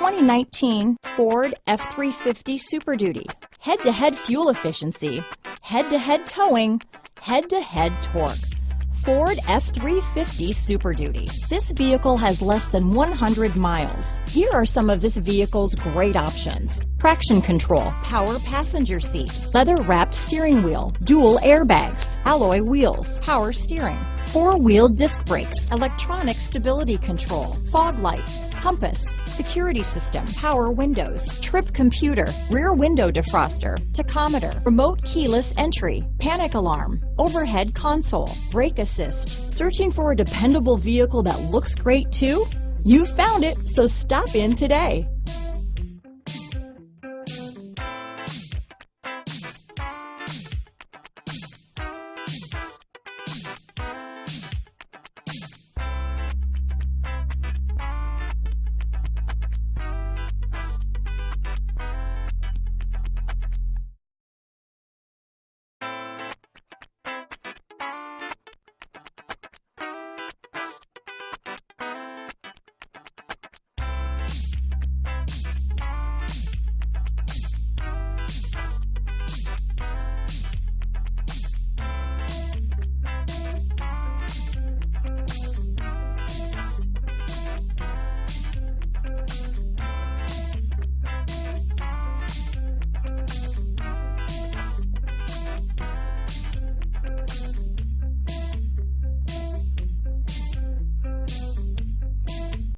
2019 Ford F-350 Super Duty. Head-to-head fuel efficiency, head-to-head towing, head-to-head torque. Ford F-350 Super Duty. This vehicle has less than 100 miles. Here are some of this vehicle's great options: traction control, power passenger seat, leather-wrapped steering wheel, dual airbags, alloy wheels, power steering, four-wheel disc brakes, electronic stability control, fog lights, compass, security system, power windows, trip computer, rear window defroster, tachometer, remote keyless entry, panic alarm, overhead console, brake assist. Searching for a dependable vehicle that looks great too? You found it, so stop in today.